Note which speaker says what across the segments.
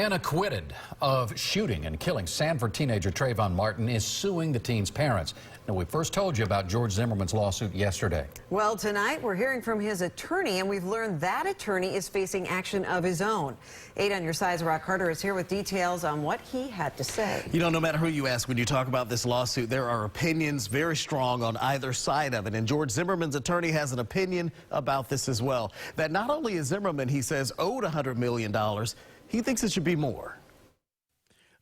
Speaker 1: man acquitted of shooting and killing Sanford teenager Trayvon Martin is suing the teen's parents. Now, we first told you about George Zimmerman's lawsuit yesterday.
Speaker 2: Well, tonight we're hearing from his attorney, and we've learned that attorney is facing action of his own. 8 on your side's Rock Carter is here with details on what he had to say.
Speaker 3: You know, no matter who you ask when you talk about this lawsuit, there are opinions very strong on either side of it. And George Zimmerman's attorney has an opinion about this as well. That not only is Zimmerman, he says, owed $100 million, he thinks it should be more.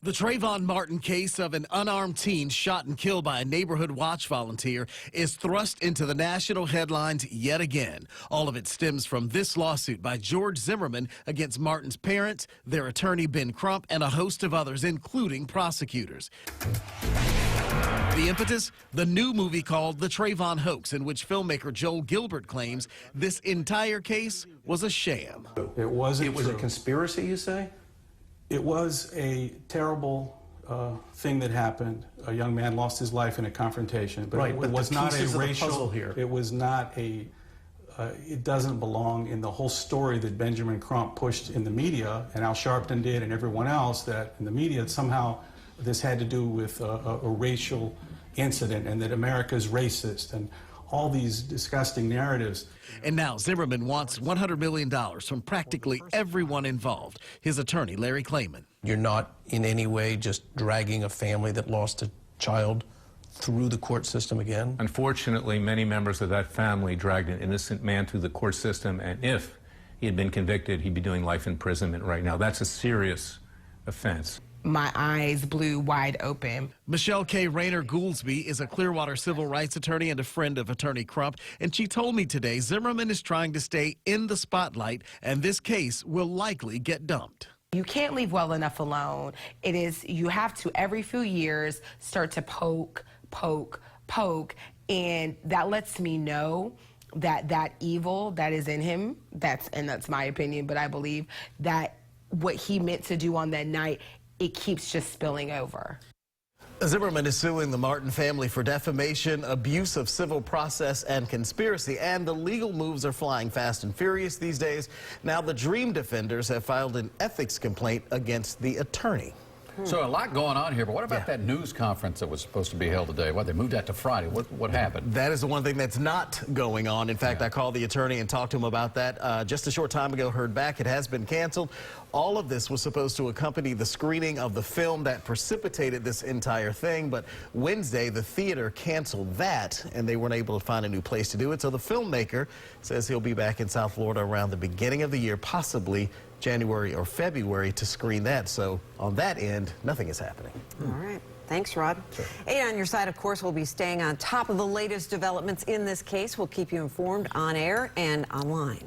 Speaker 3: The Trayvon Martin case of an unarmed teen shot and killed by a neighborhood watch volunteer is thrust into the national headlines yet again. All of it stems from this lawsuit by George Zimmerman against Martin's parents, their attorney Ben Crump, and a host of others, including prosecutors. The impetus? The new movie called The Trayvon Hoax, in which filmmaker Joel Gilbert claims this entire case was a sham.
Speaker 4: It wasn't.
Speaker 5: It was a conspiracy, you say?
Speaker 4: It was a terrible thing that happened. A young man lost his life in a confrontation, but
Speaker 5: Right,
Speaker 4: it
Speaker 5: but
Speaker 4: was
Speaker 5: the
Speaker 4: not
Speaker 5: pieces
Speaker 4: a
Speaker 5: of the
Speaker 4: racial.
Speaker 5: puzzle here.
Speaker 4: It was not a. It doesn't belong in the whole story that Benjamin Crump pushed in the media, and Al Sharpton did, and everyone else. That in the media somehow this had to do with a racial incident, and that America is racist, and all these disgusting narratives.
Speaker 3: And now Zimmerman wants $100 million from practically everyone involved. His attorney, Larry Klayman.
Speaker 5: You're not in any way just dragging a family that lost a child through the court system again?
Speaker 6: Unfortunately, many members of that family dragged an innocent man through the court system, and if he had been convicted, he'd be doing life imprisonment right now. That's a serious offense.
Speaker 7: My eyes blew wide open.
Speaker 3: Michelle K. Rayner Gouldsby is a Clearwater civil rights attorney and a friend of attorney Crump, and she told me today Zimmerman is trying to stay in the spotlight, and this case will likely get dumped.
Speaker 7: You can't leave well enough alone. It is, you have to every few years start to poke, and that lets me know that evil that is in him, that's my opinion, but I believe that what he meant to do on that night, it keeps just spilling over.
Speaker 3: Zimmerman is suing the Martin family for defamation, abuse of civil process, and conspiracy. And the legal moves are flying fast and furious these days. Now the Dream Defenders have filed an ethics complaint against the attorney.
Speaker 1: So a lot going on here, but what about that news conference that was supposed to be held today? Well, they moved that to Friday. What happened?
Speaker 3: That is the one thing that's not going on. In fact, I called the attorney and talked to him about that just a short time ago, heard back. It has been canceled. All of this was supposed to accompany the screening of the film that precipitated this entire thing, but Wednesday, the theater canceled that, and they weren't able to find a new place to do it. So the filmmaker says he'll be back in South Florida around the beginning of the year, possibly January or February, to screen that. So on that end, nothing is happening.
Speaker 2: All right. Thanks, Rod.
Speaker 3: Sure.
Speaker 2: 8 on your side, of course, we'll be staying on top of the latest developments in this case. We'll keep you informed on air and online.